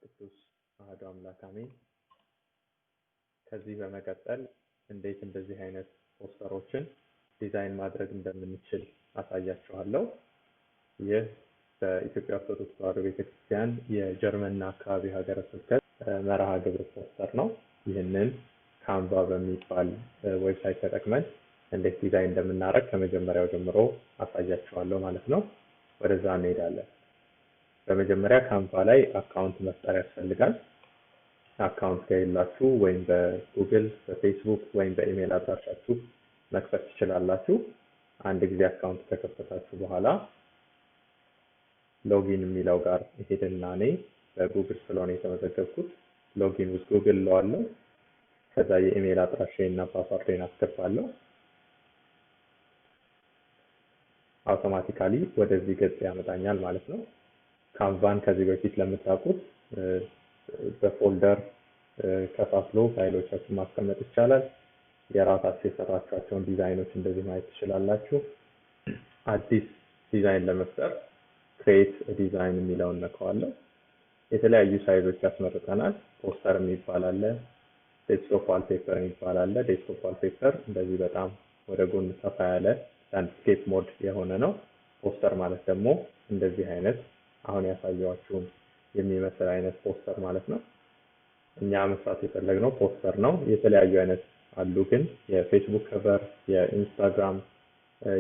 ቅዱስ አሐዱ አምላክ አሜን። ከዚህ በመቀጠል እንዴት እንደዚህ አይነት ፖስተሮችን ዲዛይን ማድረግ እንደምንችል አሳያችኋለሁ። ይህ በኢትዮጵያ ኦርቶዶክስ ተዋሕዶ ቤተክርስቲያን የጀርመንና አካባቢ ሀገረ ስብከት መርሃ ግብር ፖስተር ነው። ይህንን ካንቫ በሚባል ዌብሳይት ተጠቅመን እንዴት ዲዛይን እንደምናደርግ ከመጀመሪያው ጀምሮ አሳያችኋለሁ ማለት ነው። ወደዛ እንሄዳለን። በመጀመሪያ ካንቫ ላይ አካውንት መፍጠር ያስፈልጋል። አካውንት ከሌላችሁ ወይም በጉግል፣ በፌስቡክ ወይም በኢሜል አድራሻችሁ መክፈት ትችላላችሁ። አንድ ጊዜ አካውንት ከከፈታችሁ በኋላ ሎጊን የሚለው ጋር ሄድና እኔ በጉግል ስለሆነ የተመዘገብኩት ሎጊን ውስጥ ጉግል እለዋለሁ። ከዛ የኢሜል አድራሻዬና ፓስወርዴን አስገባለሁ። አውቶማቲካሊ ወደዚህ ገጽ ያመጣኛል ማለት ነው። ካንቫን ከዚህ በፊት ለምታውቁት በፎልደር ከፋፍሎ ፋይሎቻችሁን ማስቀመጥ ይቻላል። የራሳችሁ የሰራችኋቸውን ዲዛይኖች እንደዚህ ማየት ትችላላችሁ። አዲስ ዲዛይን ለመፍጠር ክሬት ዲዛይን የሚለውን ነካዋለሁ። የተለያዩ ሳይዞች ያስመርጠናል። ፖስተር የሚባል አለ፣ ዴስክቶፕ ዋልፔፐር የሚባል አለ። ዴስክቶፕ ዋልፔፐር እንደዚህ በጣም ወደ ጎን ሰፋ ያለ ላንድስኬፕ ሞድ የሆነ ነው። ፖስተር ማለት ደግሞ እንደዚህ አይነት አሁን ያሳየኋችሁን የሚመስል አይነት ፖስተር ማለት ነው። እኛ መስራት የፈለግነው ፖስተር ነው። የተለያዩ አይነት አሉ፣ ግን የፌስቡክ ከቨር፣ የኢንስታግራም፣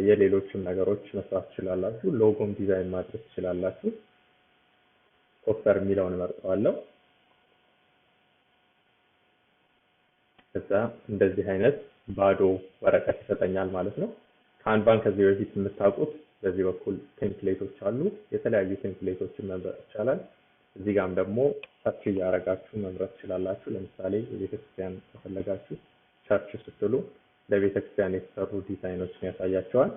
የሌሎችም ነገሮች መስራት ትችላላችሁ። ሎጎም ዲዛይን ማድረግ ትችላላችሁ። ፖስተር የሚለውን እመርጠዋለሁ። ከዛ እንደዚህ አይነት ባዶ ወረቀት ይሰጠኛል ማለት ነው። ካንቫን ከዚህ በፊት የምታውቁት በዚህ በኩል ቴምፕሌቶች አሉ። የተለያዩ ቴምፕሌቶችን መምረጥ ይቻላል። እዚህ ጋርም ደግሞ ሰርች እያደረጋችሁ መምረጥ ትችላላችሁ። ለምሳሌ የቤተክርስቲያን ከፈለጋችሁ ቸርች ስትሉ ለቤተክርስቲያን የተሰሩ ዲዛይኖችን ያሳያቸዋል።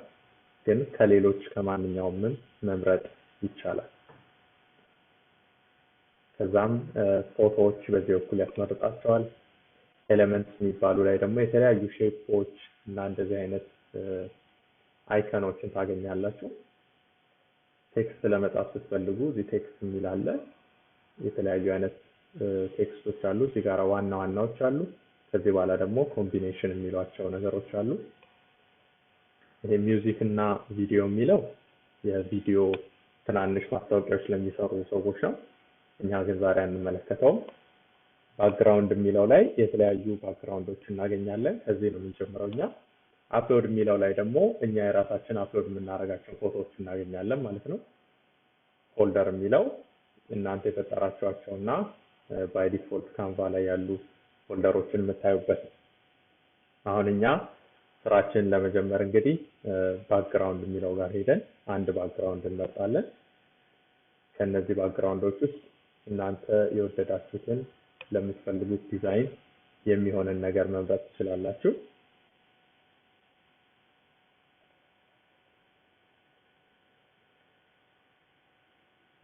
ግን ከሌሎች ከማንኛውም መምረጥ ይቻላል። ከዛም ፎቶዎች በዚህ በኩል ያስመርጣቸዋል። ኤሌመንትስ የሚባሉ ላይ ደግሞ የተለያዩ ሼፖች እና እንደዚህ አይነት አይከኖችን ታገኛላችሁ። ቴክስት ለመጻፍ ስትፈልጉ እዚህ ቴክስት የሚል አለ። የተለያዩ አይነት ቴክስቶች አሉ። እዚህ ጋር ዋና ዋናዎች አሉ። ከዚህ በኋላ ደግሞ ኮምቢኔሽን የሚሏቸው ነገሮች አሉ። ይሄ ሚውዚክ እና ቪዲዮ የሚለው የቪዲዮ ትናንሽ ማስታወቂያዎች ለሚሰሩ ሰዎች ነው። እኛ ግን ዛሬ አንመለከተውም። ባክግራውንድ የሚለው ላይ የተለያዩ ባክግራውንዶች እናገኛለን። ከዚህ ነው የምንጀምረው እኛ። አፕሎድ የሚለው ላይ ደግሞ እኛ የራሳችን አፕሎድ የምናደርጋቸው ፎቶዎች እናገኛለን ማለት ነው። ፎልደር የሚለው እናንተ የፈጠራችኋቸውና ባይ ዲፎልት ካንቫ ላይ ያሉ ፎልደሮችን የምታዩበት ነው። አሁን እኛ ስራችንን ለመጀመር እንግዲህ ባክግራውንድ የሚለው ጋር ሄደን አንድ ባክግራውንድ እንመርጣለን። ከነዚህ ባክግራውንዶች ውስጥ እናንተ የወደዳችሁትን ለምትፈልጉት ዲዛይን የሚሆንን ነገር መምረጥ ትችላላችሁ።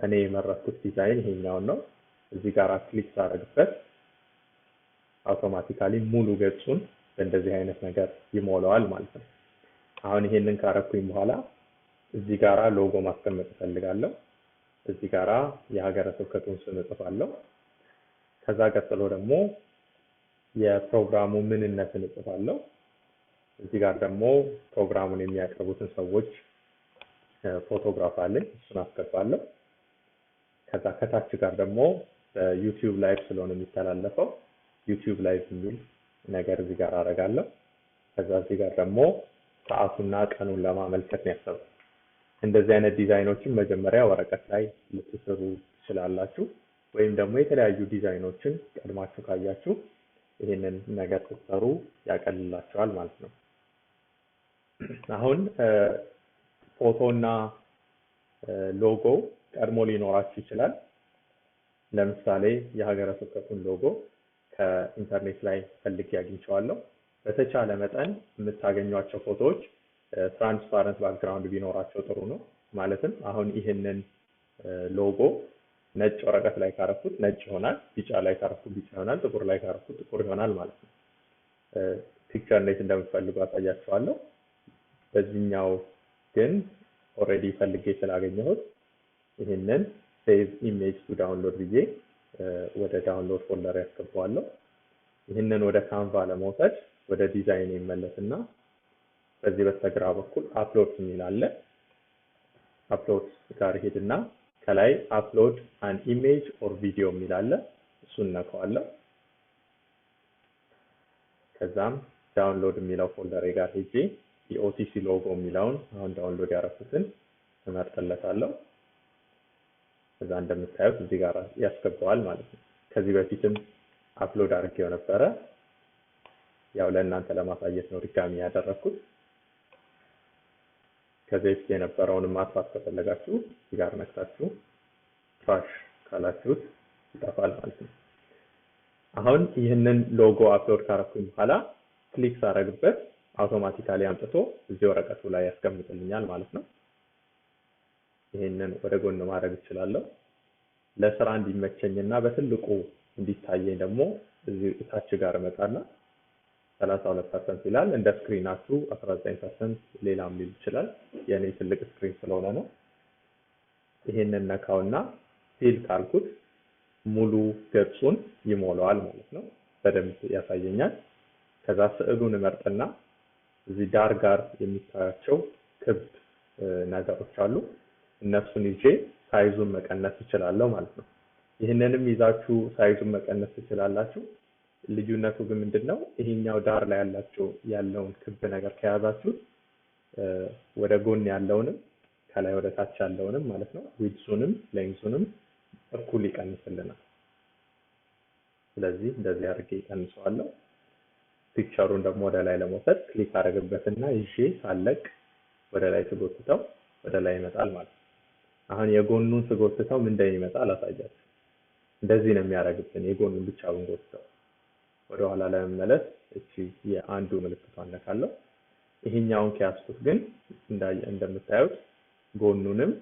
እኔ የመረጥኩት ዲዛይን ይሄኛውን ነው። እዚህ ጋር ክሊክ ሳደርግበት አውቶማቲካሊ ሙሉ ገጹን በእንደዚህ አይነት ነገር ይሞላዋል ማለት ነው። አሁን ይሄንን ካረኩኝ በኋላ እዚህ ጋራ ሎጎ ማስቀመጥ እፈልጋለሁ። እዚህ ጋራ የሀገረ ስብከቱን ስም እጽፋለሁ። ከዛ ቀጥሎ ደግሞ የፕሮግራሙ ምንነትን እጽፋለሁ። እዚህ ጋር ደግሞ ፕሮግራሙን የሚያቀርቡትን ሰዎች ፎቶግራፍ አለኝ፣ እሱን አስገባለሁ። ከዛ ከታች ጋር ደግሞ በዩቲዩብ ላይቭ ስለሆነ የሚተላለፈው ዩቲዩብ ላይቭ የሚል ነገር እዚህ ጋር አደርጋለሁ። ከዛ እዚህ ጋር ደግሞ ሰዓቱና ቀኑን ለማመልከት ነው ያሰብኩት። እንደዚህ አይነት ዲዛይኖችን መጀመሪያ ወረቀት ላይ ልትስሩ ትችላላችሁ፣ ወይም ደግሞ የተለያዩ ዲዛይኖችን ቀድማችሁ ካያችሁ ይሄንን ነገር ስትሰሩ ያቀልላችኋል ማለት ነው። አሁን ፎቶና ሎጎ ቀድሞ ሊኖራችሁ ይችላል። ለምሳሌ የሀገረ ስብከቱን ሎጎ ከኢንተርኔት ላይ ፈልጌ አግኝቼዋለሁ። በተቻለ መጠን የምታገኟቸው ፎቶዎች ትራንስፓረንት ባክግራውንድ ቢኖራቸው ጥሩ ነው። ማለትም አሁን ይህንን ሎጎ ነጭ ወረቀት ላይ ካረኩት ነጭ ይሆናል፣ ቢጫ ላይ ካረኩት ቢጫ ይሆናል፣ ጥቁር ላይ ካረኩት ጥቁር ይሆናል ማለት ነው። ፒክቸር እንዴት እንደምትፈልጉ አሳያችኋለሁ። በዚህኛው ግን ኦልሬዲ ፈልጌ ስላገኘሁት ይህንን ሴቭ ኢሜጅ ቱ ዳውንሎድ ብዬ ወደ ዳውንሎድ ፎልደር ያስገባዋለሁ። ይህንን ወደ ካንቫ ለመውሰድ ወደ ዲዛይን ይመለስና በዚህ በስተግራ በኩል አፕሎድ የሚል አለ። አፕሎድ ጋር ሄድና ከላይ አፕሎድ አን ኢሜጅ ኦር ቪዲዮ የሚል አለ። እሱን ነካዋለሁ። ከዛም ዳውንሎድ የሚለው ፎልደር ጋር ሄጄ የኦቲሲ ሎጎ የሚለውን አሁን ዳውንሎድ ያደረኩትን እመርጥለታለሁ። ከዛ እንደምታዩት እዚህ ጋር ያስገባዋል ማለት ነው። ከዚህ በፊትም አፕሎድ አድርጌው ነበረ። ያው ለእናንተ ለማሳየት ነው ድጋሚ ያደረኩት። ከዚህ በፊት የነበረውን ማጥፋት ከፈለጋችሁ እዚህ ጋር ነክታችሁ ትራሽ ካላችሁት ይጠፋል ማለት ነው። አሁን ይህንን ሎጎ አፕሎድ ካረኩኝ በኋላ ክሊክ ሳረግበት አውቶማቲካሊ አምጥቶ እዚህ ወረቀቱ ላይ ያስቀምጥልኛል ማለት ነው። ይሄንን ወደ ጎን ማድረግ እችላለሁ። ለስራ እንዲመቸኝና በትልቁ እንዲታየኝ ደግሞ እዚህ ታች ጋር እመጣና 32% ይላል። እንደ ስክሪናችሁ 19% ሌላም ሊል ይችላል። የኔ ትልቅ ስክሪን ስለሆነ ነው። ይሄንን ነካውና ፊል ካልኩት ሙሉ ገጹን ይሞላዋል ማለት ነው። በደንብ ያሳየኛል። ከዛ ስዕሉን እመርጥና እዚህ ዳር ጋር የሚታያቸው ክብ ነገሮች አሉ። እነሱን ይዤ ሳይዙን መቀነስ እችላለሁ ማለት ነው። ይህንንም ይዛችሁ ሳይዙን መቀነስ ትችላላችሁ። ልዩነቱ ግን ምንድነው? ይሄኛው ዳር ላይ ያለውን ክብ ነገር ከያዛችሁ ወደ ጎን ያለውንም ከላይ ወደ ታች ያለውንም ማለት ነው ዊድሱንም ሌንግዙንም እኩል ይቀንስልናል። ስለዚህ እንደዚህ አድርጌ እቀንሰዋለሁ። ፒክቸሩን ደግሞ ወደ ላይ ለመውሰድ ክሊክ አደረግበትና ይዤ ሳለቅ ወደ ላይ ስጎትተው ወደ ላይ ይመጣል ማለት ነው። አሁን የጎኑን ስጎትተው ምን እንደሚመጣ አላሳያችሁ። እንደዚህ ነው የሚያደርግብን የጎኑን ብቻ ብንጎትተው። ወደ ኋላ ለመመለስ እቺ የአንዱ ምልክቷን ነካለሁ። ይሄኛውን ከያዝኩት ግን እንደምታዩት ጎኑንም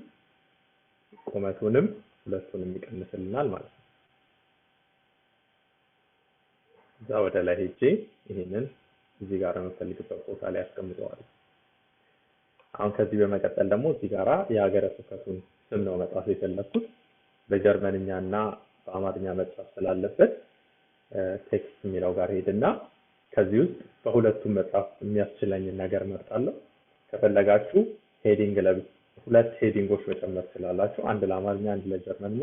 ቁመቱንም ሁለቱንም ይቀንስልናል ማለት ነው። እዛ ወደ ላይ ሄጄ ይሄንን እዚህ ጋር የምፈልግበት ቦታ ላይ አስቀምጠዋለሁ። አሁን ከዚህ በመቀጠል ደግሞ እዚህ ጋራ የሀገረ ስብከቱን ስም ነው መጻፍ የፈለኩት። በጀርመንኛና በአማርኛ መጻፍ ስላለበት ቴክስት የሚለው ጋር ሄድና ከዚህ ውስጥ በሁለቱም መጻፍ የሚያስችለኝን ነገር መርጣለሁ። ከፈለጋችሁ ሄዲንግ ሁለት ሄዲንጎች መጨመር ትችላላችሁ። አንድ ለአማርኛ አንድ ለጀርመንኛ፣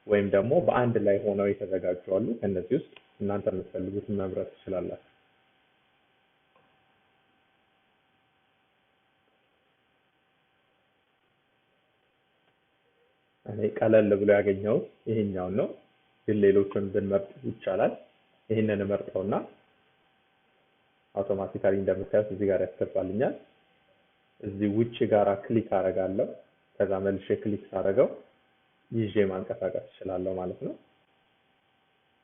ወይም ደግሞ በአንድ ላይ ሆነው የተዘጋጁ አሉ። ከነዚህ ውስጥ እናንተ የምትፈልጉትን መምረጥ ትችላላችሁ። እኔ ቀለል ብሎ ያገኘሁት ይሄኛውን ነው፣ ግን ሌሎችን ብንመርጥ ይቻላል። ይሄንን እመርጠውና አውቶማቲካሊ እንደምታዩት እዚህ ጋር ያስገባልኛል። እዚህ ውጪ ጋራ ክሊክ አደርጋለሁ። ከዛ መልሼ ክሊክ ሳደርገው ይዤ ማንቀሳቀስ እችላለሁ ማለት ነው።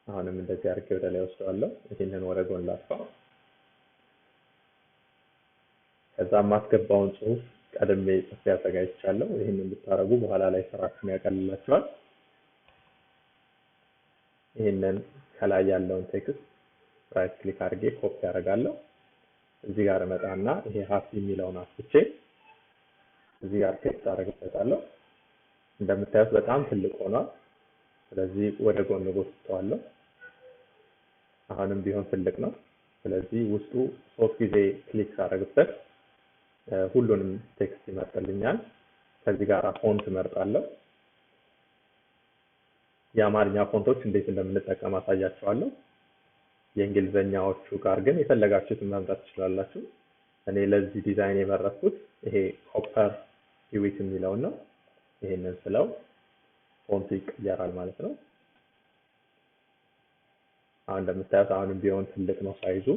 አሁንም እንደዚህ አድርጌ ወደ ላይ ወስደዋለሁ። ይሄንን ወደ ጎን ላጥፋው። ከዛ ማስገባውን ጽሁፍ ቀድሜ ጽፌ አዘጋጅቻለሁ። ይሄንን ብታረጉ በኋላ ላይ ስራችሁን ያቀልላችኋል። ይሄንን ከላይ ያለውን ቴክስት ራይት ክሊክ አድርጌ ኮፒ አደርጋለሁ። እዚህ ጋር እመጣና ይሄ ሃፒ የሚለውን አስፍቼ እዚህ ጋር ቴክስት አደርግበታለሁ። እንደምታዩት በጣም ትልቅ ሆኗል። ስለዚህ ወደ ጎን ጎትተዋለሁ። አሁንም ቢሆን ትልቅ ነው። ስለዚህ ውስጡ 3 ጊዜ ክሊክ አደርግበት ሁሉንም ቴክስት ይመርጥልኛል። ከዚህ ጋር ፎንት እመርጣለሁ። የአማርኛ ፎንቶች እንዴት እንደምንጠቀም አሳያችኋለሁ። የእንግሊዘኛዎቹ ጋር ግን የፈለጋችሁትን መምረጥ ትችላላችሁ። እኔ ለዚህ ዲዛይን የመረጥኩት ይሄ ኮፐር ሂዊት የሚለው ነው። ይሄንን ስለው ፎንቱ ይቀየራል ማለት ነው። አሁን እንደምታዩት አሁንም ቢሆን ትልቅ ነው ሳይዙ።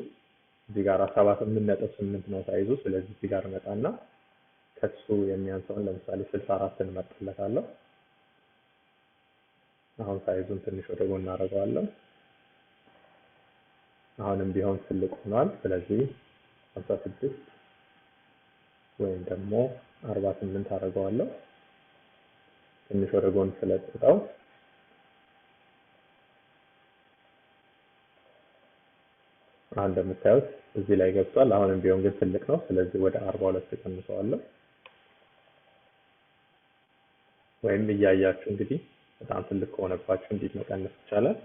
እዚህ ጋር 78.8 ነው ሳይዙ። ስለዚህ እዚህ ጋር መጣና ከሱ የሚያንሰውን ለምሳሌ 64 እንመርጥለታለሁ። አሁን ሳይዙን ትንሽ ወደ ጎን አደርገዋለሁ። አሁንም ቢሆን ትልቅ ሆኗል። ስለዚህ 56 ወይም ደግሞ 48 አደርገዋለሁ። ትንሽ ወደ ጎን ስለጥጠው አሁን እንደምታዩት እዚህ ላይ ገብቷል። አሁንም ቢሆን ግን ትልቅ ነው። ስለዚህ ወደ 42 ተቀንሰዋለሁ። ወይም እያያችሁ እንግዲህ በጣም ትልቅ ከሆነባችሁ እንዴት መቀነስ ይቻላል?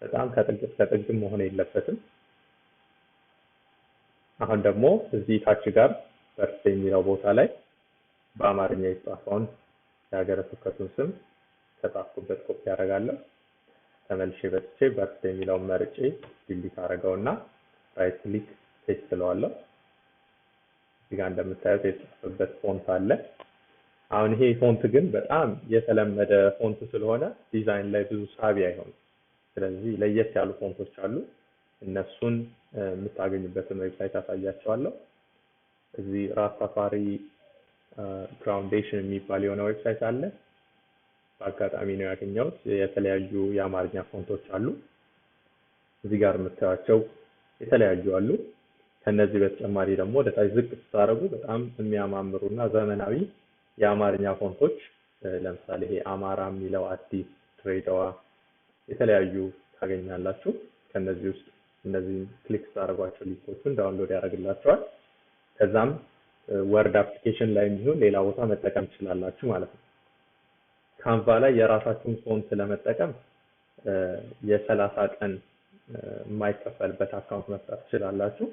በጣም ከጥግ መሆን የለበትም። አሁን ደግሞ እዚህ ታች ጋር በርዝዴይ የሚለው ቦታ ላይ በአማርኛ የተጻፈውን የሀገረ ስብከቱን ስም ከጻፍኩበት ኮፒ አደርጋለሁ። ተመልሼ በትቼ በርዝዴይ የሚለውን መርጬ ዲሊት አደርገውና ራይት ክሊክ ፔስት እለዋለሁ። እዚህ ጋር እንደምታዩት የተጻፈበት ፎንት አለ። አሁን ይሄ ፎንት ግን በጣም የተለመደ ፎንት ስለሆነ ዲዛይን ላይ ብዙ ሳቢ አይሆንም። ስለዚህ ለየት ያሉ ፎንቶች አሉ። እነሱን የምታገኙበትን ዌብሳይት አሳያቸዋለሁ። እዚህ ራስታፋሪ ግራውንዴሽን የሚባል የሆነ ዌብሳይት አለ። በአጋጣሚ ነው ያገኘሁት። የተለያዩ የአማርኛ ፎንቶች አሉ። እዚህ ጋር የምታዩቸው የተለያዩ አሉ። ከነዚህ በተጨማሪ ደግሞ ወደ ታች ዝቅ ስታደርጉ በጣም የሚያማምሩና ዘመናዊ የአማርኛ ፎንቶች ለምሳሌ ይሄ አማራ የሚለው አዲስ፣ ድሬዳዋ የተለያዩ ታገኛላችሁ። ከነዚህ ውስጥ እነዚህ ክሊክ ስታደርጓቸው ሊንኮቹን ዳውንሎድ ያደርግላችኋል። ከዛም ወርድ አፕሊኬሽን ላይ የሚሆን ሌላ ቦታ መጠቀም ትችላላችሁ ማለት ነው። ካንቫ ላይ የራሳችሁን ፎንት ለመጠቀም የ30 ቀን የማይከፈልበት አካውንት መፍጠር ትችላላችሁ።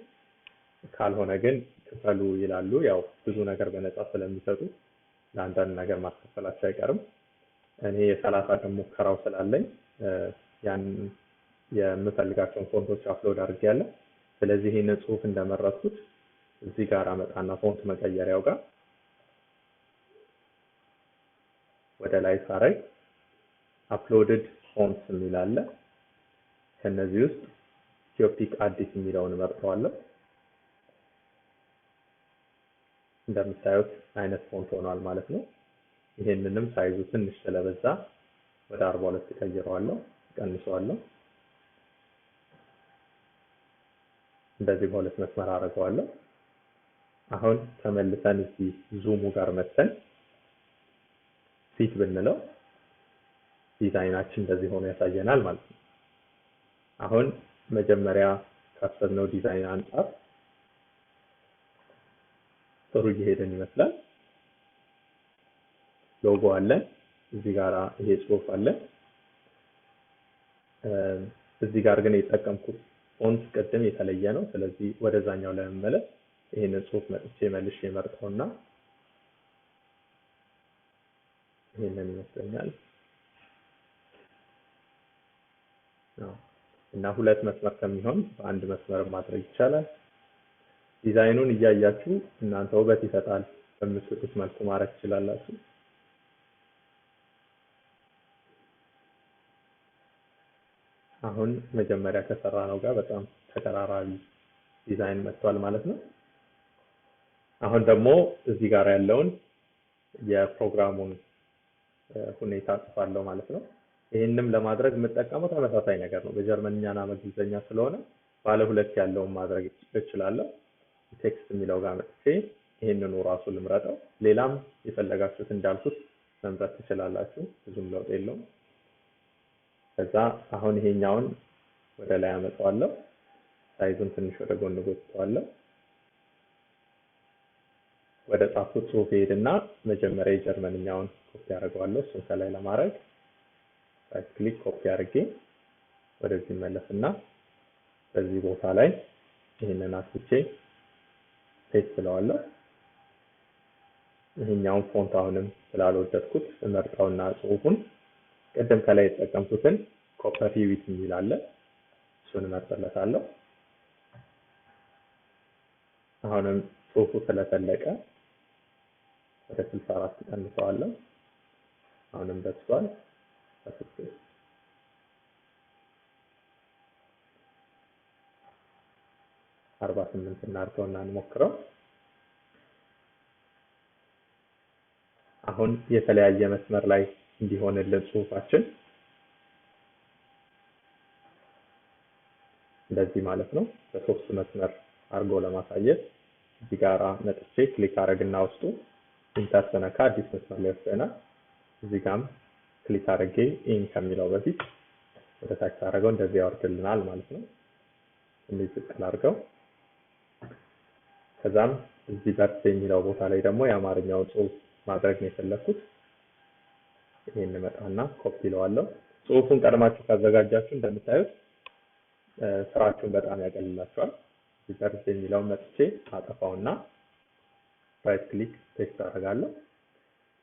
ካልሆነ ግን ክፈሉ ይላሉ። ያው ብዙ ነገር በነፃ ስለሚሰጡ ለአንዳንድ ነገር ማስከፈላቸው አይቀርም። እኔ የ30 ቀን ሙከራው ስላለኝ ያን የምፈልጋቸውን ፎንቶች አፕሎድ አድርጌያለሁ። ስለዚህ ይሄንን ጽሁፍ እንደመረጥኩት እዚህ ጋር አመጣና ፎንት መቀየሪያው ጋር ወደ ላይ ሳረግ አፕሎድድ ፎንትስ የሚል አለ። ከነዚህ ውስጥ ኢትዮፒክ አዲስ የሚለውን እመርጠዋለሁ። እንደምታዩት አይነት ፎንት ሆኗል ማለት ነው። ይሄንንም ሳይዙ ትንሽ ስለበዛ ወደ 42 ቀይረዋለሁ፣ ቀንሰዋለሁ። እንደዚህ በሁለት መስመር አደርገዋለሁ። አሁን ተመልሰን እዚህ ዙሙ ጋር መተን ፊት ብንለው ዲዛይናችን እንደዚህ ሆኖ ያሳየናል ማለት ነው። አሁን መጀመሪያ ካሰብነው ዲዛይን አንጻር ጥሩ እየሄደን ይመስላል። ሎጎ አለ፣ እዚህ ጋር ይሄ ጽሁፍ አለ። እዚህ ጋር ግን የተጠቀምኩት ፎንት ቅድም የተለየ ነው። ስለዚህ ወደዛኛው ለመመለስ ይሄንን ጽሁፍ መጥቼ መልሼ መርጠውና ይሄንን ይመስለኛል እና ሁለት መስመር ከሚሆን በአንድ መስመር ማድረግ ይቻላል። ዲዛይኑን እያያችሁ እናንተ ውበት ይሰጣል በምትሉት መልኩ ማድረግ ትችላላችሁ። አሁን መጀመሪያ ከሰራነው ጋር በጣም ተቀራራቢ ዲዛይን መጥቷል ማለት ነው። አሁን ደግሞ እዚህ ጋር ያለውን የፕሮግራሙን ሁኔታ ጽፋለሁ ማለት ነው። ይሄንንም ለማድረግ የምጠቀመው ተመሳሳይ ነገር ነው። በጀርመንኛና በእንግሊዝኛ ስለሆነ ባለ ሁለት ያለውን ማድረግ እችላለሁ። ቴክስት የሚለው ጋር መጥቼ ይሄንኑ ራሱ ልምረጠው። ሌላም የፈለጋችሁት እንዳልኩት መምረጥ ትችላላችሁ። ብዙም ለውጥ የለውም። ከዛ አሁን ይሄኛውን ወደ ላይ አመጣዋለሁ። ሳይዙን ትንሽ ወደ ጎን ጎትተዋለሁ። ወደ ጻፍኩት ጽሁፍ ሄድና መጀመሪያ የጀርመንኛውን ኮፒ አደርገዋለሁ። እሱን ከላይ ለማድረግ ራይት ክሊክ ኮፒ አድርጌ ወደዚህ መለስና በዚህ ቦታ ላይ ይሄንን አስቼ ፔስት እለዋለሁ። ይሄኛውን ፎንት አሁንም ስላልወደድኩት እመርጠውና ጽሁፉን ቅድም ከላይ የተጠቀምኩትን ኮፐር ሂዊት የሚል አለ። እሱን እመርጥለታለሁ። አሁንም ጽሁፉ ስለተለቀ ወደ 64 ቀንሰዋለሁ። አሁንም ደርሷል። 48 እናድርገውና እንሞክረው። አሁን የተለያየ መስመር ላይ እንዲሆንልን ጽሁፋችን እንደዚህ ማለት ነው። በሶስት መስመር አድርጎ ለማሳየት እዚህ ጋር መጥቼ ክሊክ አድርግና ውስጡ ኢንተር ስነካ አዲስ መስመር ላይ ወስደናል። እዚህ ጋርም ክሊክ አድርጌ ኢን ከሚለው በፊት ወደ ታች አድርገው እንደዚህ ያወርድልናል ማለት ነው። እንደዚህ ዝቅ አድርገው ከዛም እዚህ በርት የሚለው ቦታ ላይ ደግሞ የአማርኛውን ጽሁፍ ማድረግ ነው የፈለኩት። ይሄን መጣና ኮፒ ለዋለሁ። ጽሁፉን ቀድማችሁ ካዘጋጃችሁ እንደምታዩት ስራችሁን በጣም ያቀልላችኋል። እዚህ በርት የሚለውን መጥቼ አጠፋውና ራይት ክሊክ ፔስት አደርጋለሁ።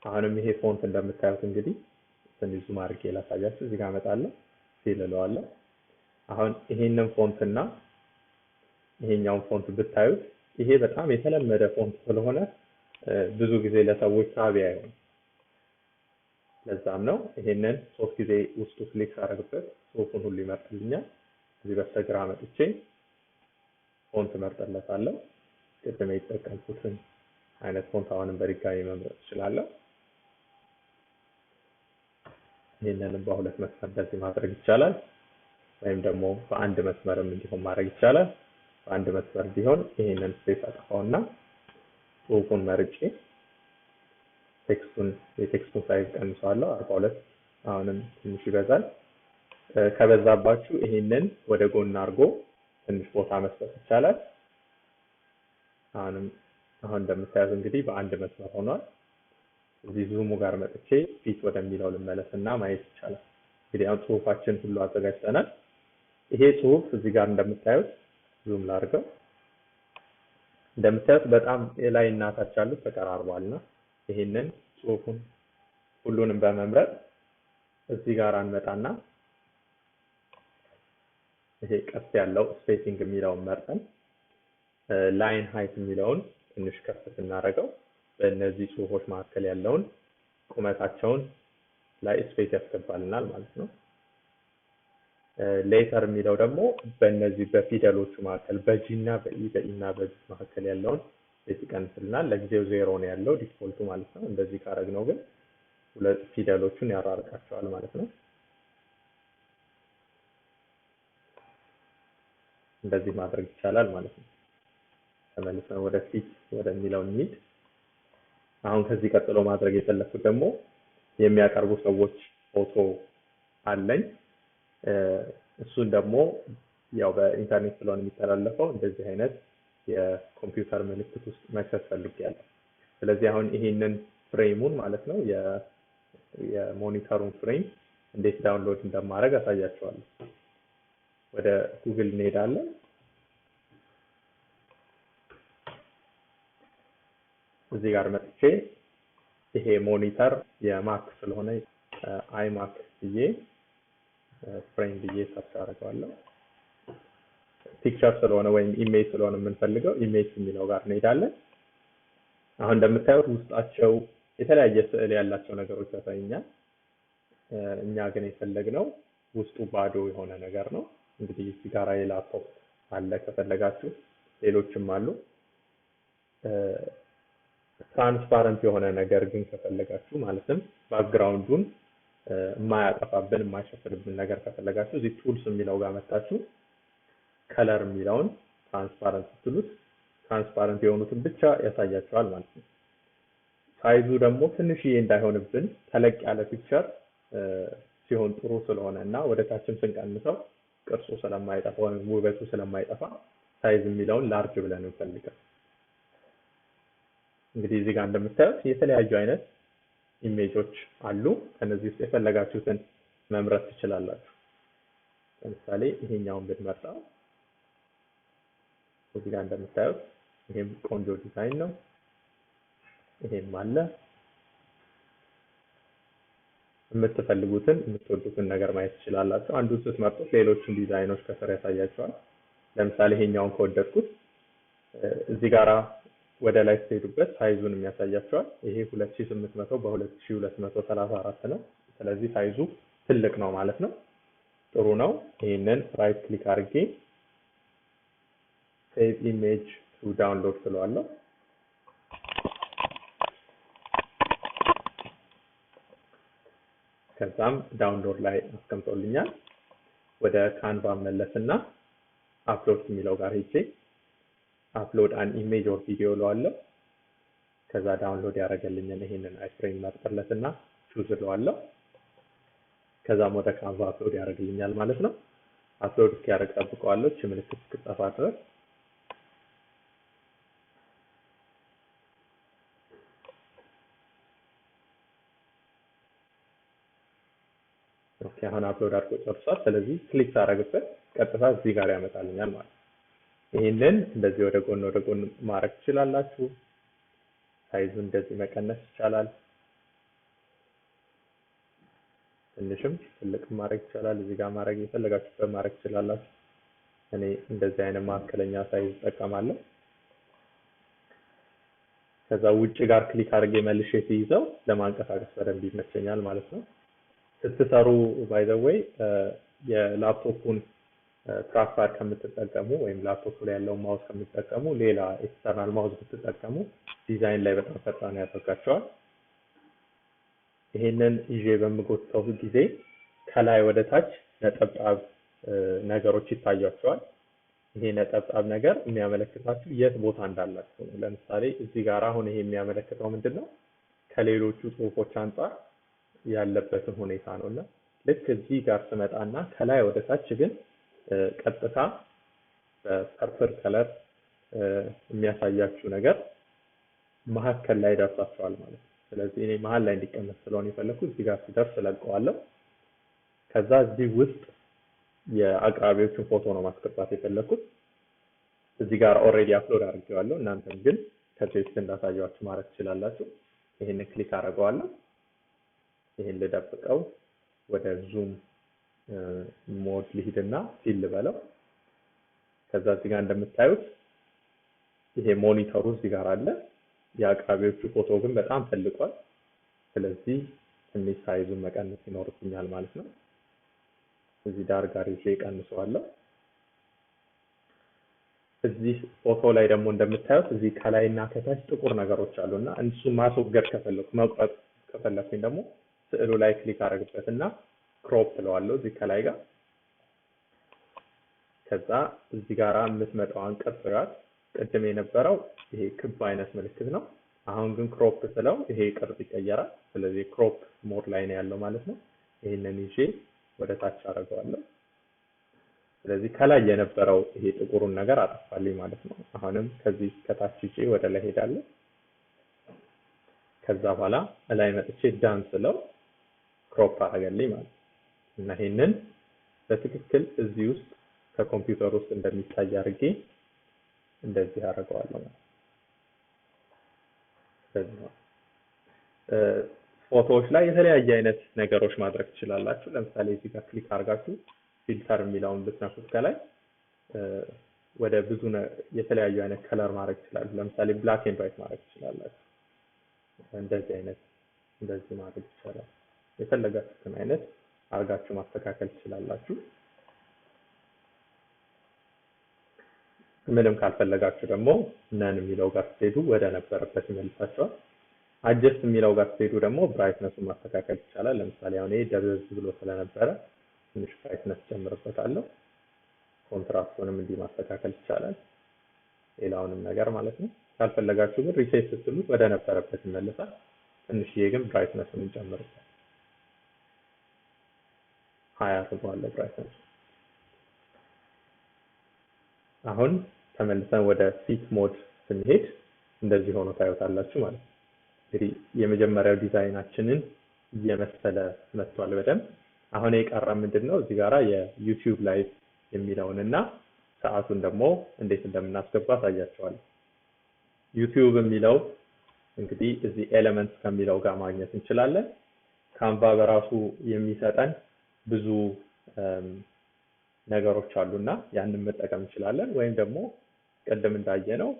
አሁንም ይሄ ፎንት እንደምታዩት እንግዲህ ትንሽ ዙም አድርጌ ላሳያችሁ። እዚህ ጋር እመጣለሁ፣ ፊል እለዋለሁ። አሁን ይሄንን ፎንት እና ይሄኛውን ፎንት ብታዩት ይሄ በጣም የተለመደ ፎንት ስለሆነ ብዙ ጊዜ ለሰዎች ሳቢ አይሆንም። ለዛም ነው ይሄንን 3 ጊዜ ውስጡ ክሊክ አደረግበት ጽሁፉን ሁሉ ይመርጥልኛል። እዚህ በስተግራ መጥቼ ፎንት መርጠለታለሁ። ቅድም የተጠቀምኩትን አይነት ፎንት አሁንም በድጋሚ መምረጥ እችላለሁ። ይሄንንም በሁለት መስመር እንደዚህ ማድረግ ይቻላል፣ ወይም ደግሞ በአንድ መስመርም እንዲሆን ማድረግ ይቻላል። በአንድ መስመር ቢሆን ይሄንን ስፔስ አጠፋውና ጽሁፉን መርጬ የቴክስቱን ሳይዝ ቀንሰዋለሁ 42። አሁንም ትንሽ ይበዛል። ከበዛባችሁ ይሄንን ወደ ጎን አድርጎ ትንሽ ቦታ መስጠት ይቻላል። አሁን እንደምታዩት እንግዲህ በአንድ መስመር ሆኗል። እዚህ ዙሙ ጋር መጥቼ ፊት ወደሚለው ልመለስና ማየት ይቻላል። እንግዲህ አሁን ጽሁፋችን ሁሉ አዘጋጅተናል። ይሄ ጽሁፍ እዚህ ጋር እንደምታዩት ዙም ላድርገው። እንደምታዩት በጣም የላይና ታች ያሉት ተቀራርቧልና ይሄንን ጽሁፉን ሁሉንም በመምረጥ እዚህ ጋር አንመጣና ይሄ ቀስ ያለው ስፔሲንግ የሚለውን መርጠን ላይን ሃይት የሚለውን ትንሽ ከፍ ስናደርገው በእነዚህ ጽሁፎች መካከል ያለውን ቁመታቸውን ላይ ስፔስ ያስገባልናል ማለት ነው። ሌተር የሚለው ደግሞ በእነዚህ በፊደሎቹ መካከል በጂ እና በኢ እና በዚ መካከል ያለውን ስፔስ ይቀንስልናል። ለጊዜው 0 ነው ያለው ዲፎልቱ ማለት ነው። እንደዚህ ካደረግነው ግን ሁለት ፊደሎቹን ያራርቃቸዋል ማለት ነው። እንደዚህ ማድረግ ይቻላል ማለት ነው። ተመልሰን ወደ ፊት ወደሚለው እንሂድ። አሁን ከዚህ ቀጥሎ ማድረግ የፈለኩት ደግሞ የሚያቀርቡ ሰዎች ፎቶ አለኝ። እሱን ደግሞ ያው በኢንተርኔት ስለሆነ የሚተላለፈው እንደዚህ አይነት የኮምፒውተር ምልክት ውስጥ መክተት ፈልጌያለሁ። ስለዚህ አሁን ይሄንን ፍሬሙን ማለት ነው የሞኒተሩን ፍሬም እንዴት ዳውንሎድ እንደማድረግ አሳያችኋለሁ። ወደ ጉግል እንሄዳለን። እዚህ ጋር መጥቼ ይሄ ሞኒተር የማክ ስለሆነ አይማክ ብዬ ፍሬም ብዬ ሰርች አደርጋለሁ። ፒክቸር ስለሆነ ወይም ኢሜጅ ስለሆነ የምንፈልገው ኢሜጅ የሚለው ጋር እንሄዳለን። አሁን እንደምታዩት ውስጣቸው የተለያየ ስዕል ያላቸው ነገሮች ያሳዩኛል። እኛ ግን የፈለግነው ውስጡ ባዶ የሆነ ነገር ነው። እንግዲህ እዚህ ጋር የላፕቶፕ አለ ከፈለጋችሁ፣ ሌሎችም አሉ። ትራንስፓረንት የሆነ ነገር ግን ከፈለጋችሁ ማለትም ባክግራውንዱን የማያጠፋብን የማይሸፍንብን ነገር ከፈለጋችሁ እዚህ ቱልስ የሚለው ጋር መጣችሁ ከለር የሚለውን ትራንስፓረንት ስትሉት ትራንስፓረንት የሆኑትን ብቻ ያሳያችኋል ማለት ነው። ሳይዙ ደግሞ ትንሽዬ እንዳይሆንብን ተለቅ ያለ ፒክቸር ሲሆን ጥሩ ስለሆነ እና ወደ ታችም ስንቀንሰው ቅርጹ ስለማይጠፋ ወይም ውበቱ ስለማይጠፋ ሳይዝ የሚለውን ላርጅ ብለን እንፈልጋለን። እንግዲህ እዚህ ጋር እንደምታዩት የተለያዩ አይነት ኢሜጆች አሉ። ከነዚህ ውስጥ የፈለጋችሁትን መምረጥ ትችላላችሁ። ለምሳሌ ይሄኛውን ብንመርጠው እዚህ ጋር እንደምታዩት ይሄም ቆንጆ ዲዛይን ነው። ይሄም አለ። የምትፈልጉትን የምትወዱትን ነገር ማየት ትችላላችሁ። አንዱን ስትመርጡት ሌሎችን ዲዛይኖች ከስር ያሳያችኋል። ለምሳሌ ይሄኛውን ከወደድኩት እዚህ ጋራ ወደ ላይ ስትሄዱበት ሳይዙን የሚያሳያችኋል። ይሄ 2800 በ2234 ነው። ስለዚህ ሳይዙ ትልቅ ነው ማለት ነው። ጥሩ ነው። ይሄንን ራይት ክሊክ አድርጌ ሴቭ ኢሜጅ ቱ ዳውንሎድ ስለዋለሁ። ከዛም ዳውንሎድ ላይ አስቀምጦልኛል። ወደ ካንቫ መለስና አፕሎድ የሚለው ጋር ሄጄ አፕሎድ አን ኢሜጅ ኦር ቪዲዮ ለዋለሁ። ከዛ ዳውንሎድ ያደረገልኝን ይሄንን አይፍሬም መርጥለትና ቹዝ ለዋለሁ። ከዛም ወደ ካንቫ አፕሎድ ያደርግልኛል ማለት ነው። አፕሎድ እስኪያደርግ ጠብቀዋለሁ፣ እቺ ምልክት እስክትጠፋ ድረስ። ኦኬ አሁን አፕሎድ አድርጎ ጨርሷል። ስለዚህ ክሊክ ሳደርግበት ቀጥታ እዚህ ጋር ያመጣልኛል ማለት ነው። ይሄንን እንደዚህ ወደ ጎን ማድረግ ትችላላችሁ። ሳይዙ እንደዚህ መቀነስ ይቻላል። ትንሽም ትልቅም ማድረግ ይቻላል። እዚህ ጋር ማድረግ የፈለጋችሁበት ማድረግ ትችላላችሁ። እኔ እንደዚህ አይነት መካከለኛ ሳይዝ እጠቀማለሁ። ከዛ ውጭ ጋር ክሊክ አድርጌ መልሼ ሲይዘው ለማንቀሳቀስ በደንብ ይመቸኛል ማለት ነው። ስትሰሩ ባይ ዘ ዌይ የላፕቶፑን ትራክፓድ ከምትጠቀሙ ወይም ላፕቶፑ ላይ ያለውን ማውስ ከምትጠቀሙ ሌላ ኤክስተርናል ማውስ ብትጠቀሙ ዲዛይን ላይ በጣም ፈጣን ያደርጋቸዋል። ይሄንን ይዤ በምጎትተው ጊዜ ከላይ ወደ ታች ነጠብጣብ ነገሮች ይታያቸዋል። ይሄ ነጠብጣብ ነገር የሚያመለክታችሁ የት ቦታ እንዳላችሁ ነው። ለምሳሌ እዚህ ጋር አሁን ይሄ የሚያመለክተው ምንድነው? ከሌሎቹ ጽሁፎች አንፃር ያለበትን ሁኔታ ነውና ልክ እዚህ ጋር ስመጣና ከላይ ወደ ታች ግን ቀጥታ በፐርፕል ከለር የሚያሳያችሁ ነገር መሀከል ላይ ደርሳችኋል ማለት ነው። ስለዚህ እኔ መሀል ላይ እንዲቀመጥ ስለሆነ የፈለኩት እዚህ ጋር ሲደርስ ለቀዋለሁ። ከዛ እዚህ ውስጥ የአቅራቢዎችን ፎቶ ነው ማስገባት የፈለኩት። እዚህ ጋር ኦልሬዲ አፕሎድ አድርጌዋለሁ። እናንተም ግን ከቴክስት እንዳሳያችሁ ማድረግ ትችላላችሁ። ይሄን ክሊክ አደርገዋለሁ። ይሄን ልደብቀው፣ ወደ ዙም ሞድ ልሂድና ፊል ልበለው። ከዛ እዚህ ጋር እንደምታዩት ይሄ ሞኒተሩ እዚህ ጋር አለ። የአቅራቢዎቹ ፎቶ ግን በጣም ተልቋል። ስለዚህ ትንሽ ሳይዙን መቀነስ ይኖርብኛል ማለት ነው። እዚህ ዳር ጋር ይዤ ቀንሰዋለሁ። እዚህ ፎቶ ላይ ደግሞ እንደምታዩት እዚህ ከላይና ከታች ጥቁር ነገሮች አሉና እሱ ማስወገድ ከፈለኩ መቁረጥ ከፈለኩኝ ደግሞ ስዕሉ ላይ ክሊክ አደርግበትና ክሮፕ እለዋለሁ እዚህ ከላይ ጋር። ከዛ እዚህ ጋር የምትመጣውን ቅርጽ ጋር ቅድም የነበረው ይሄ ክብ አይነት ምልክት ነው። አሁን ግን ክሮፕ ስለው ይሄ ቅርጽ ይቀየራል። ስለዚህ ክሮፕ ሞድ ላይ ነው ያለው ማለት ነው። ይሄንን ይዤ ወደ ታች አደርገዋለሁ። ስለዚህ ከላይ የነበረው ይሄ ጥቁሩን ነገር አጠፋልኝ ማለት ነው። አሁንም ከዚህ ከታች ይዤ ወደ ላይ ሄዳለሁ። ከዛ በኋላ ላይ መጥቼ ዳን ስለው ክሮፕ አደረገልኝ ማለት ነው። እና ይሄንን በትክክል እዚህ ውስጥ ከኮምፒውተር ውስጥ እንደሚታይ አድርጌ እንደዚህ አደርገዋለሁ ማለት ነው። ፎቶዎች ላይ የተለያየ አይነት ነገሮች ማድረግ ትችላላችሁ። ለምሳሌ እዚህ ጋር ክሊክ አድርጋችሁ ፊልተር የሚለውን ብትነኩት ከላይ ወደ ብዙ የተለያዩ አይነት ከለር ማድረግ ትችላላችሁ። ለምሳሌ ብላክ ኤንድ ዋይት ማድረግ ትችላላችሁ። እንደዚህ ማድረግ ይቻላል። የፈለጋችሁትን አይነት አድርጋችሁ ማስተካከል ትችላላችሁ። ምንም ካልፈለጋችሁ ደግሞ ነን የሚለው ጋር ስትሄዱ ወደ ነበረበት ይመልሳችኋል። አጀስት የሚለው ጋር ስትሄዱ ደግሞ ብራይትነሱን ማስተካከል ይቻላል። ለምሳሌ አሁን ይሄ ደብዘዝ ብሎ ስለነበረ ትንሽ ብራይትነስ ጨምርበታለሁ። ኮንትራስቱንም እንዲህ ማስተካከል ይቻላል። ሌላውንም ነገር ማለት ነው። ካልፈለጋችሁ ግን ሪሴት ስትሉት ወደ ነበረበት ይመልሳል። ትንሽዬ ግን ብራይትነሱን እንጨምርበት። 20 አድርገዋለሁ ብራይትነሱ። አሁን ተመልሰን ወደ ፊት ሞድ ስንሄድ እንደዚህ ሆኖ ታዩታላችሁ ማለት ነው። እንግዲህ የመጀመሪያው ዲዛይናችንን እየመሰለ መጥቷል በደንብ። አሁን የቀረ ምንድነው? እዚህ ጋራ የዩቲዩብ ላይቭ የሚለውንና ሰዓቱን ደግሞ እንዴት እንደምናስገባ አሳያችኋለሁ። ዩቲዩብ የሚለው እንግዲህ እዚህ ኤሌመንትስ ከሚለው ጋር ማግኘት እንችላለን። ካንቫ በራሱ የሚሰጠን ብዙ ነገሮች አሉና ያንን መጠቀም እንችላለን። ወይም ደግሞ ቀደም እንዳየነው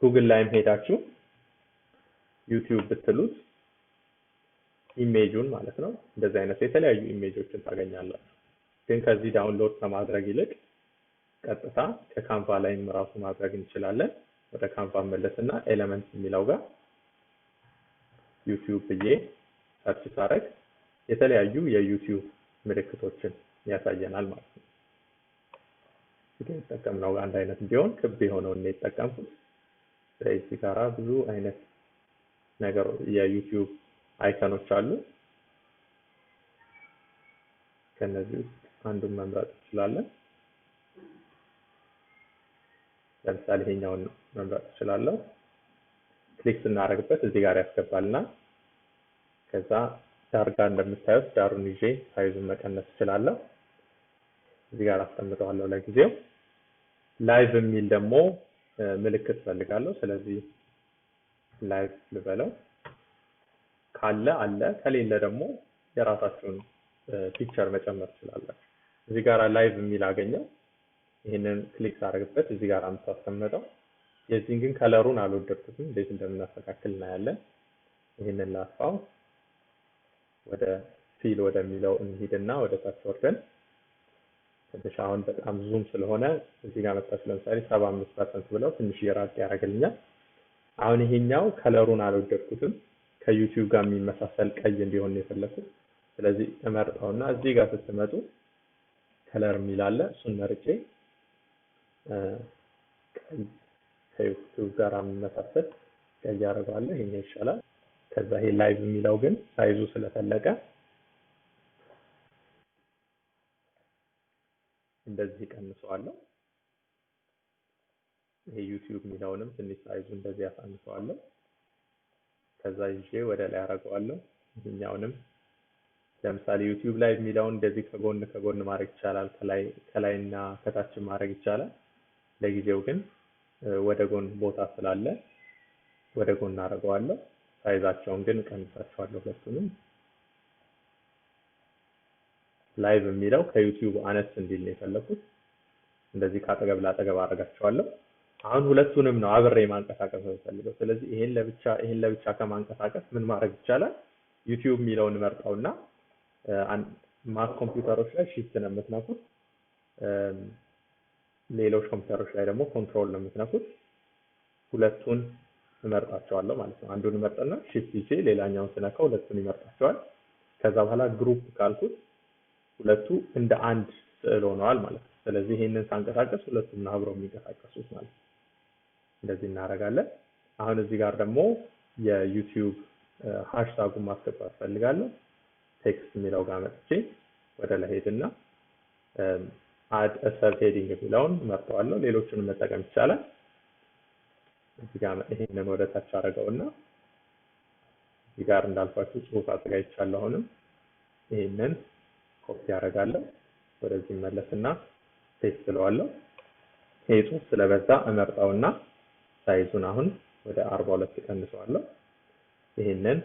ጉግል ላይም ሄዳችሁ ዩቲዩብ ብትሉት ኢሜጁን ማለት ነው እንደዚህ አይነት የተለያዩ ኢሜጆችን ታገኛላችሁ። ግን ከዚህ ዳውንሎድ ከማድረግ ይልቅ ቀጥታ ከካንቫ ላይም ራሱ ማድረግ እንችላለን። ወደ ካንቫ መለስና ኤሌመንትስ የሚለው ጋር ዩቲዩብ ብዬ ሰርች ሳደርግ የተለያዩ የዩቲዩብ ምልክቶችን ያሳየናል ማለት ነው። የተጠቀምነው አንድ አይነት እንዲሆን ክብ የሆነውን ነው የተጠቀምኩት። ስለዚህ ጋራ ብዙ አይነት ነገር የዩቲዩብ አይከኖች አሉ። ከነዚህ ውስጥ አንዱን መምረጥ እንችላለን። ለምሳሌ ይሄኛውን መምረጥ እንችላለን። ክሊክ ስናደርግበት እዚህ ጋር ያስገባልና ከዛ ዳር ጋር እንደምታዩት ዳሩን ይዤ ሳይዙን መቀነስ እችላለሁ። እዚህ ጋር አስቀምጠዋለሁ ለጊዜው። ላይቭ የሚል ደግሞ ምልክት ፈልጋለሁ። ስለዚህ ላይቭ ልበለው። ካለ አለ፣ ከሌለ ደግሞ የራሳችሁን ፒክቸር መጨመር ትችላላችሁ። እዚህ ጋር ላይቭ የሚል አገኘው። ይህንን ክሊክ ሳደርግበት እዚህ ጋር አስቀምጠው። የዚህን ግን ከለሩን አልወደድኩትም። እንዴት እንደምናስተካክል እናያለን። ይህንን ላጥፋው። ወደ ፊል ወደሚለው እንሂድና ወደ ታች ወርደን ትንሽ አሁን በጣም ዙም ስለሆነ እዚህ ጋር መጣች። ለምሳሌ 75% ብለው ትንሽ እየራቀ ያደርግልኛል። አሁን ይሄኛው ከለሩን አልወደድኩትም። ከዩቲዩብ ጋር የሚመሳሰል ቀይ እንዲሆን ነው የፈለኩት። ስለዚህ እመርጠውና እዚህ ጋር ስትመጡ ከለር የሚል አለ። እሱን መርጬ ቀይ ከዩቲዩብ ጋር የሚመሳሰል ቀይ አደርገዋለሁ። ይሄኛው ይሻላል። ከዛ ይሄ ላይቭ የሚለው ግን ሳይዙ ስለፈለቀ እንደዚህ ቀንሰዋለሁ። ይሄ ዩቲዩብ የሚለውንም ትንሽ ሳይዙ እንደዚህ ያሳንሰዋለሁ። ከዛ ይዤ ወደ ላይ አደርገዋለሁ። ይሄኛውንም ለምሳሌ ዩቲዩብ ላይ የሚለውን እንደዚህ ከጎን ማድረግ ይቻላል። ከላይና ከታች ማድረግ ይቻላል። ለጊዜው ግን ወደ ጎን ቦታ ስላለ ወደ ጎን አደርገዋለሁ። ሳይዛቸውን ግን ቀንሳቸዋለሁ ሁለቱንም። ላይቭ የሚለው ከዩቲዩብ አነስ እንዲል ነው የፈለኩት። እንደዚህ ካጠገብ ላጠገብ አደርጋቸዋለሁ። አሁን ሁለቱንም ነው አብሬ ማንቀሳቀስ የምፈልገው። ስለዚህ ይሄን ለብቻ ከማንቀሳቀስ ምን ማድረግ ይቻላል? ዩቲዩብ የሚለውን መርጠውና ማክ ኮምፒውተሮች ላይ ሺፍት ነው የምትነኩት። ሌሎች ኮምፒውተሮች ላይ ደግሞ ኮንትሮል ነው የምትነኩት። ሁለቱን እመርጣቸዋለሁ ማለት ነው። አንዱን እመርጥና ሺፍት ይዤ ሌላኛውን ስነካው ሁለቱን ይመርጣቸዋል። ከዛ በኋላ ግሩፕ ካልኩት ሁለቱ እንደ አንድ ስዕል ሆነዋል ማለት ነው። ስለዚህ ይሄንን ሳንቀሳቀስ ሁለቱም ነው አብረው የሚንቀሳቀሱት ማለት ነው። እንደዚህ እናደርጋለን። አሁን እዚህ ጋር ደግሞ የዩቲዩብ ሃሽታጉን ማስገባት ፈልጋለሁ። ቴክስት የሚለው ጋር መጥቼ ወደ ላይ ሄድና አድ ሰብ ሄዲንግ የሚለውን መርጠዋለሁ። ሌሎቹንም መጠቀም ይቻላል። እዚህ ጋር ይሄንን ወደ ታች አደረገውና እዚህ ጋር እንዳልኳችሁ ጽሁፍ አዘጋጅቻለሁ። አሁንም ይሄንን ኮፒ አደርጋለሁ። ወደዚህ መለስና ፔስት እለዋለሁ። ይሄ ጽሁፍ ስለበዛ እመርጠውና ሳይዙን አሁን ወደ 42 ቀንሰዋለሁ። ይሄንን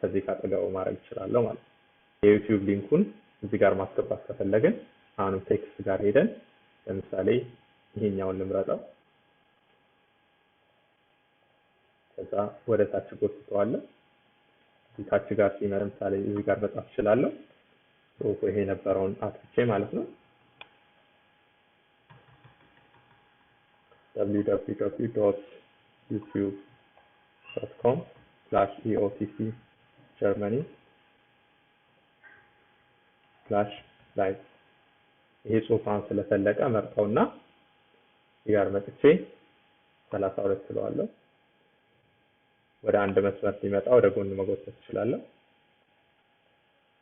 ከዚህ ካጠገቡ ማድረግ እችላለሁ ማለት ነው። የዩቲዩብ ሊንኩን እዚህ ጋር ማስገባት ከፈለግን አሁንም ቴክስት ጋር ሄደን ለምሳሌ ይሄኛውን ልምረጠው። ከዛ ወደ ታች ጎትተዋለሁ። እዚህ ታች ጋር ሲመጣ ለምሳሌ እዚህ ጋር መጻፍ እችላለሁ። ጽሁፉ ይሄ የነበረውን አጥቼ ማለት ነው። www.youtube.com/EOTC/Germany/live ይሄ ጽሁፋን ስለፈለቀ መርጠውና እዚህ ጋር መጥቼ 32 ስለዋለሁ። ወደ አንድ መስመር ሲመጣ ወደ ጎን መጎተት እችላለሁ።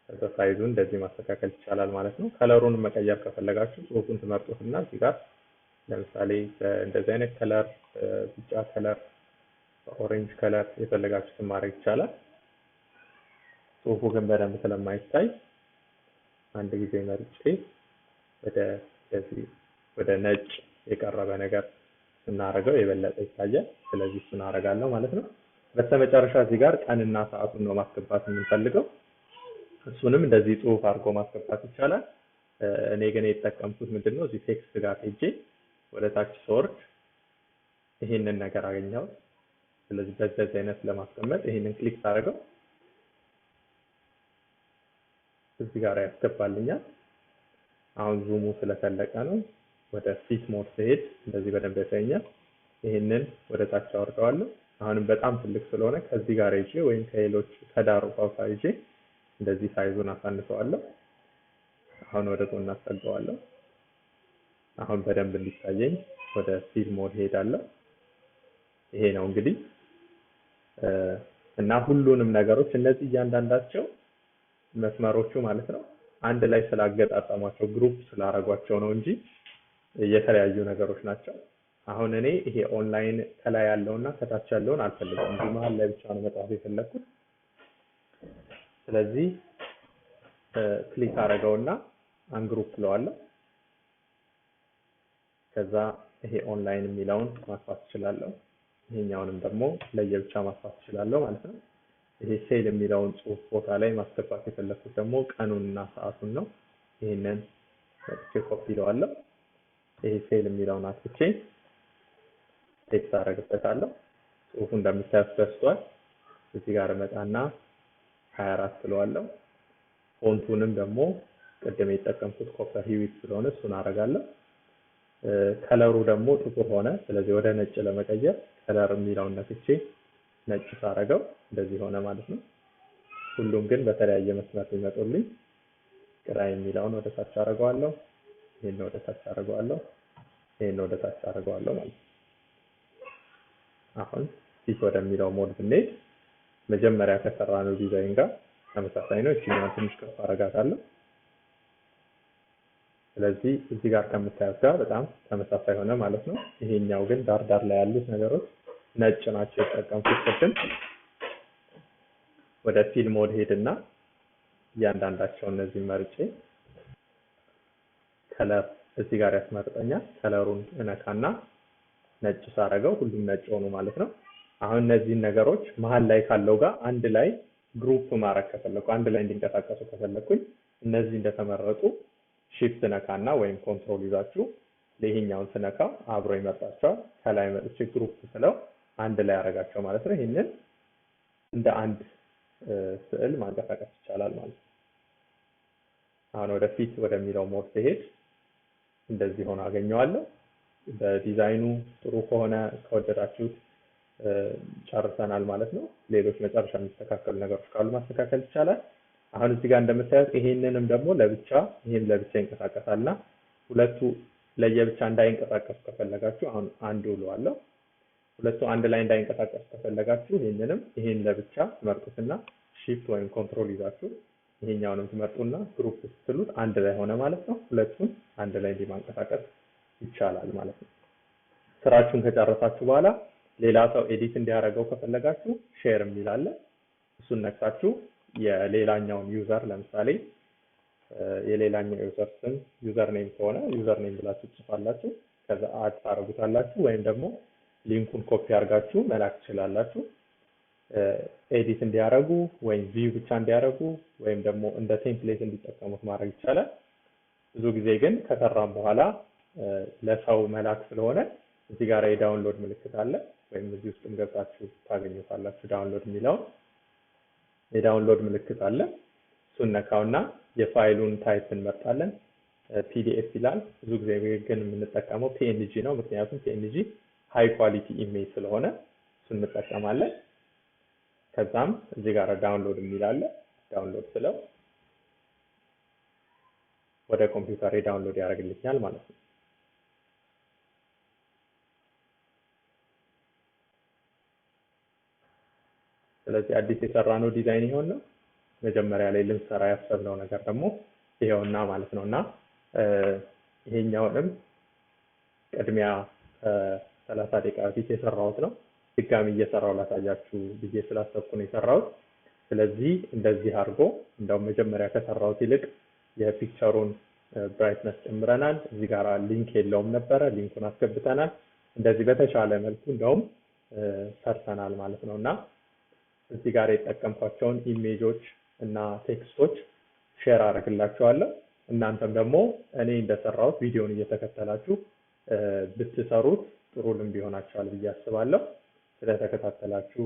ከዛ ሳይዙን እንደዚህ ማስተካከል ይቻላል ማለት ነው። ከለሩን መቀየር ከፈለጋችሁ ጽሁፉን ትመርጡትና እዚህ ጋር ለምሳሌ እንደዚህ አይነት ከለር፣ ቢጫ ከለር፣ ኦሬንጅ ከለር የፈለጋችሁትን ማድረግ ይቻላል። ጽሁፉ ግን በደንብ ስለማይታይ አንድ ጊዜ መርጬ ወደ ነጭ የቀረበ ነገር ስናደርገው የበለጠ ይታያል። ስለዚህ እሱን አደርጋለሁ ማለት ነው። በስተመጨረሻ እዚህ ጋር ቀንና ሰዓቱን ነው ማስገባት የምንፈልገው። እሱንም እንደዚህ ጽሁፍ አድርጎ ማስገባት ይቻላል። እኔ ግን የተጠቀምኩት ምንድነው እዚህ ቴክስት ጋር ሄጄ ወደ ታች ስወርድ ይሄንን ነገር አገኘሁት። ስለዚህ በዚህ አይነት ለማስቀመጥ ይሄንን ክሊክ ሳደርገው እዚህ ጋር ያስገባልኛል። አሁን ዙሙ ስለፈለቀ ነው ወደ ፊት ሞድ ስሄድ እንደዚህ በደንብ ያሳየኛል። ይሄንን ወደ ታች አወርደዋለሁ። አሁንም በጣም ትልቅ ስለሆነ ከዚህ ጋር ይዤ ወይም ከሌሎች ከዳሩ ፋውሳ ይዤ እንደዚህ ሳይዙን አሳንሰዋለሁ። አሁን ወደ ጎን አስጠጋዋለሁ። አሁን በደንብ እንዲታየኝ ወደ ፊት ሞድ ሄዳለሁ። ይሄ ነው እንግዲህ እና ሁሉንም ነገሮች እነዚህ እያንዳንዳቸው መስመሮቹ ማለት ነው አንድ ላይ ስላገጣጣሟቸው ግሩፕ ስላረጓቸው ነው እንጂ የተለያዩ ነገሮች ናቸው። አሁን እኔ ይሄ ኦንላይን ከላይ ያለውና ከታች ያለውን አልፈልግም። እዚህ መሀል ላይ ብቻ ነው መጻፍ የፈለኩት። ስለዚህ ክሊክ አደረገውና አንግሩፕ ለዋለሁ። ከዛ ይሄ ኦንላይን የሚለውን ማጥፋት እችላለሁ። ይሄኛውንም ደግሞ ለየብቻ ማጥፋት እችላለሁ ማለት ነው። ይሄ ሴል የሚለውን ጽሁፍ ቦታ ላይ ማስገባት የፈለኩት ደግሞ ቀኑንና ሰዓቱን ነው። ይሄንን ኮፒ ለዋለሁ። ይሄ ሴል የሚለውን አጥፍቼ ቴክስት አደርግበታለሁ። ጽሁፉ እንደምታዩት በስቷል። እዚህ ጋር መጣና 24 ስለዋለሁ። ፎንቱንም ደግሞ ቅድም የተጠቀምኩት ኮፐር ሂዊት ስለሆነ እሱን አደርጋለሁ። ከለሩ ደግሞ ጥቁር ሆነ። ስለዚህ ወደ ነጭ ለመቀየር ከለር የሚለውን ነክቼ ነጭ ሳረገው እንደዚህ ሆነ ማለት ነው። ሁሉም ግን በተለያየ መስመር ይመጡልኝ። ግራ የሚለውን ወደ ታች አደርገዋለሁ። ይሄን ወደ ታች አደርገዋለሁ። ይሄን ወደ ታች አደርገዋለሁ ማለት ነው። አሁን ፊት ወደሚለው ሞድ ብንሄድ መጀመሪያ ከሰራነው ዲዛይን ጋር ተመሳሳይ ነው። እቺኛውን ትንሽ ከፍ አደርጋታለሁ። ስለዚህ እዚህ ጋር ከምታዩት ጋር በጣም ተመሳሳይ ሆነ ማለት ነው። ይሄኛው ግን ዳር ላይ ያሉት ነገሮች ነጭ ናቸው የተጠቀምኩት ቅድም። ወደ ፊል ሞድ ሄድና እያንዳንዳቸው እነዚህ መርጬ ከለር እዚህ ጋር ያስመርጠኛል። ከለሩን እነካና ነጭ ሳረገው ሁሉም ነጭ ሆኑ ማለት ነው። አሁን እነዚህን ነገሮች መሃል ላይ ካለው ጋር አንድ ላይ ግሩፕ ማድረግ ከፈለኩ፣ አንድ ላይ እንዲንቀሳቀሱ ከፈለኩኝ እነዚህ እንደተመረጡ ሺፍት ነካና ወይም ኮንትሮል ይዛችሁ ለይሄኛውን ስነካ አብሮ ይመጣቸዋል። ከላይ መጥቼ ግሩፕ ስለው አንድ ላይ አረጋቸው ማለት ነው። ይሄንን እንደ አንድ ስዕል ማንቀሳቀስ ይቻላል ማለት ነው። አሁን ወደፊት ወደሚለው ሞድ ሲሄድ እንደዚህ ሆኖ አገኘዋለሁ። በዲዛይኑ ጥሩ ከሆነ ከወደዳችሁት ጨርሰናል ማለት ነው። ሌሎች መጨረሻ የሚስተካከሉ ነገሮች ካሉ ማስተካከል ይቻላል። አሁን እዚህ ጋር እንደምታዩት ይሄንንም ደግሞ ለብቻ ይሄን ለብቻ ይንቀሳቀሳልና ሁለቱ ለየብቻ እንዳይንቀሳቀሱ ከፈለጋችሁ አሁን አንዱ እለዋለሁ። ሁለቱ አንድ ላይ እንዳይንቀሳቀሱ ከፈለጋችሁ ይሄን ለብቻ ትመርጡትና ሺፍት ወይም ኮንትሮል ይዛችሁ ይሄኛውንም ትመርጡና ግሩፕ ስትሉት አንድ ላይ ሆነ ማለት ነው። ሁለቱን አንድ ላይ እንዲማንቀሳቀስ ይቻላል ማለት ነው። ስራችሁን ከጨረሳችሁ በኋላ ሌላ ሰው ኤዲት እንዲያደርገው ከፈለጋችሁ ሼር የሚል አለ። እሱን ነክታችሁ የሌላኛውን ዩዘር ለምሳሌ የሌላኛው ዩዘር ስም ዩዘር ኔም ከሆነ ዩዘር ኔም ብላችሁ ትጽፋላችሁ። ከዛ አድ ታረጉታላችሁ ወይም ደግሞ ሊንኩን ኮፒ አድርጋችሁ መላክ ትችላላችሁ። ኤዲት እንዲያደርጉ ወይም ቪው ብቻ እንዲያደርጉ ወይም ደግሞ እንደ ቴምፕሌት እንዲጠቀሙት ማድረግ ይቻላል። ብዙ ጊዜ ግን ከሰራም በኋላ ለሰው መላክ ስለሆነ እዚህ ጋር የዳውንሎድ ምልክት አለ ወይም እዚህ ውስጥም ገብታችሁ ታገኙታላችሁ። ዳውንሎድ የሚለውን የዳውንሎድ ምልክት አለ። እሱን ነካውና የፋይሉን ታይፕ እንመርጣለን። ፒዲኤፍ ይላል። ብዙ ጊዜ ግን የምንጠቀመው ፒኤንጂ ነው። ምክንያቱም ፒኤንጂ ሃይ ኳሊቲ ኢሜጅ ስለሆነ እሱን እንጠቀማለን። ከዛም እዚህ ጋር ዳውንሎድ የሚል አለ። ዳውንሎድ ስለው ወደ ኮምፒውተር ዳውንሎድ ያደርግልኛል ማለት ነው። ስለዚህ አዲስ የሰራነው ዲዛይን ይሆንና መጀመሪያ ላይ ልንሰራ ያሰብነው ነገር ደግሞ ይሄውና ማለት ነውና ይሄኛውንም ቅድሚያ 30 ደቂቃ በፊት የሰራሁት ነው። ድጋሚ እየሰራው ላሳያችሁ ብዬ ስላሰብኩ ነው የሰራሁት። ስለዚህ እንደዚህ አድርጎ እንደው መጀመሪያ ከሰራሁት ይልቅ የፒክቸሩን ብራይትነስ ጨምረናል። እዚህ ጋር ሊንክ የለውም ነበረ፣ ሊንኩን አስገብተናል። እንደዚህ በተሻለ መልኩ እንደውም ሰርተናል ማለት ነውና እዚህ ጋር የተጠቀምኳቸውን ኢሜጆች እና ቴክስቶች ሼር አደርግላችኋለሁ። እናንተም ደግሞ እኔ እንደሰራሁት ቪዲዮውን እየተከተላችሁ ብትሰሩት ጥሩ ልምድ ይሆናችኋል ብዬ አስባለሁ። ስለተከታተላችሁ